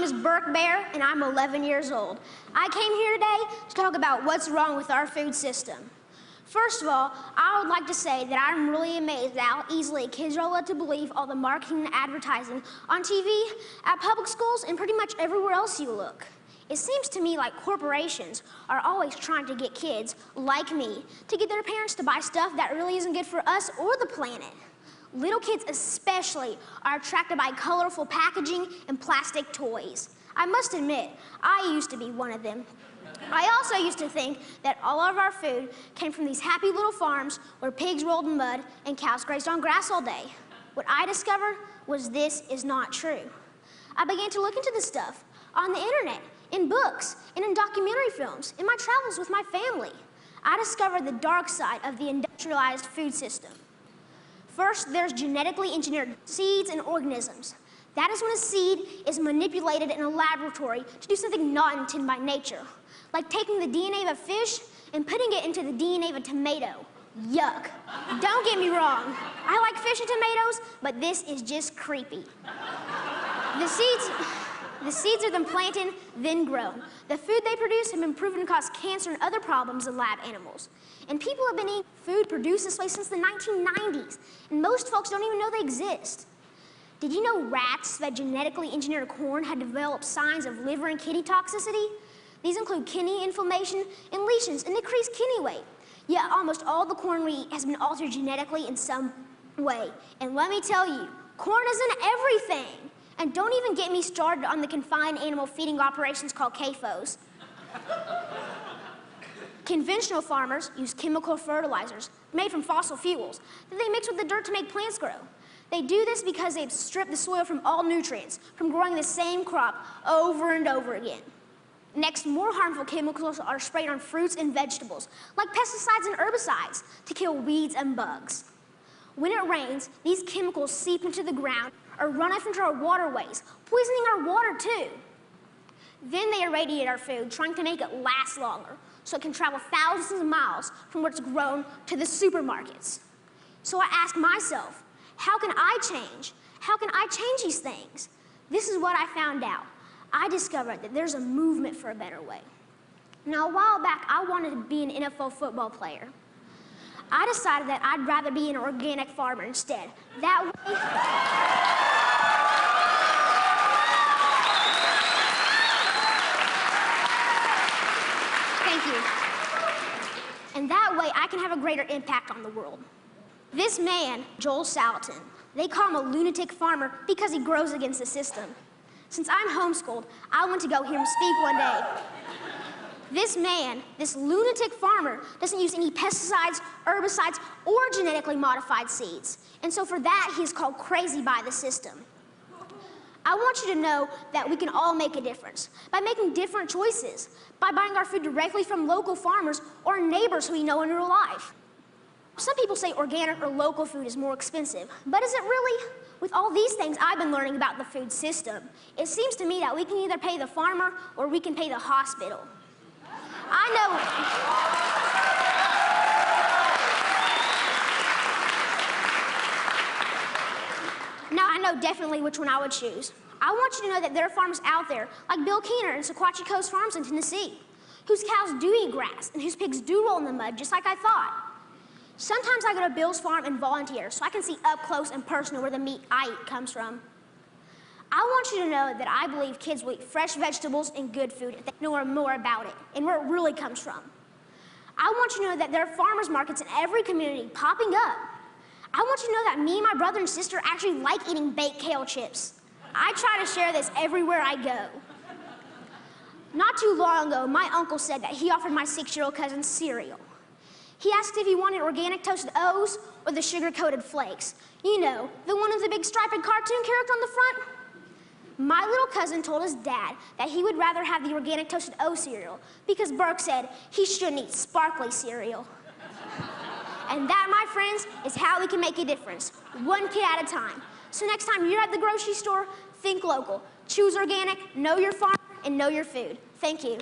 is Burke Bear, and I'm 11 years old. I came here today to talk about what's wrong with our food system. First of all, I would like to say that I'm really amazed at how easily kids are led to believe all the marketing and advertising on TV, at public schools, and pretty much everywhere else you look. It seems to me like corporations are always trying to get kids, like me, to get their parents to buy stuff that really isn't good for us or the planet. Little kids especially are attracted by colorful packaging and plastic toys. I must admit, I used to be one of them. I also used to think that all of our food came from these happy little farms where pigs rolled in mud and cows grazed on grass all day. What I discovered was this is not true. I began to look into this stuff on the internet, in books, and in documentary films, in my travels with my family. I discovered the dark side of the industrialized food system. First, there's genetically engineered seeds and organisms. That is when a seed is manipulated in a laboratory to do something not intended by nature, like taking the DNA of a fish and putting it into the DNA of a tomato. Yuck. Don't get me wrong. I like fish and tomatoes, but this is just creepy. The seeds are then planted, then grown. The food they produce have been proven to cause cancer and other problems in lab animals. And people have been eating food produced this way since the 1990s, and most folks don't even know they exist. Did you know rats that genetically engineered corn had developed signs of liver and kidney toxicity? These include kidney inflammation and lesions and decreased kidney weight. Yet almost all the corn we eat has been altered genetically in some way. And let me tell you, corn isn't everything. And don't even get me started on the confined animal feeding operations called CAFOs. Conventional farmers use chemical fertilizers made from fossil fuels that they mix with the dirt to make plants grow. They do this because they've stripped the soil from all nutrients from growing the same crop over and over again. Next, more harmful chemicals are sprayed on fruits and vegetables, like pesticides and herbicides, to kill weeds and bugs. When it rains, these chemicals seep into the ground or run off into our waterways, poisoning our water too. Then they irradiate our food, trying to make it last longer, so it can travel thousands of miles from where it's grown to the supermarkets. So I ask myself, how can I change? How can I change these things? This is what I found out. I discovered that there's a movement for a better way. Now, a while back, I wanted to be an NFL football player. I decided that I'd rather be an organic farmer instead. That way, thank you. And that way, I can have a greater impact on the world. This man, Joel Salatin, they call him a lunatic farmer because he grows against the system. Since I'm homeschooled, I went to go hear him speak one day. This man, this lunatic farmer, doesn't use any pesticides, herbicides, or genetically modified seeds. And so for that, he's called crazy by the system. I want you to know that we can all make a difference by making different choices, by buying our food directly from local farmers or neighbors who we know in real life. Some people say organic or local food is more expensive, but is it really? With all these things I've been learning about the food system, it seems to me that we can either pay the farmer or we can pay the hospital. I know definitely which one I would choose. I want you to know that there are farmers out there, like Bill Keener and Sequatchie Coast Farms in Tennessee, whose cows do eat grass and whose pigs do roll in the mud, just like I thought. Sometimes I go to Bill's farm and volunteer so I can see up close and personal where the meat I eat comes from. I want you to know that I believe kids will eat fresh vegetables and good food if they know more about it and where it really comes from. I want you to know that there are farmers markets in every community popping up. I want you to know that me and my brother and sister actually like eating baked kale chips. I try to share this everywhere I go. Not too long ago, my uncle said that he offered my 6-year-old cousin cereal. He asked if he wanted organic toasted O's or the sugar-coated flakes. You know, the one with the big striped cartoon character on the front. My little cousin told his dad that he would rather have the organic toasted O cereal because Burke said he shouldn't eat sparkly cereal. And that, my friends, is how we can make a difference, one kid at a time. So next time you're at the grocery store, think local. Choose organic, know your farm, and know your food. Thank you.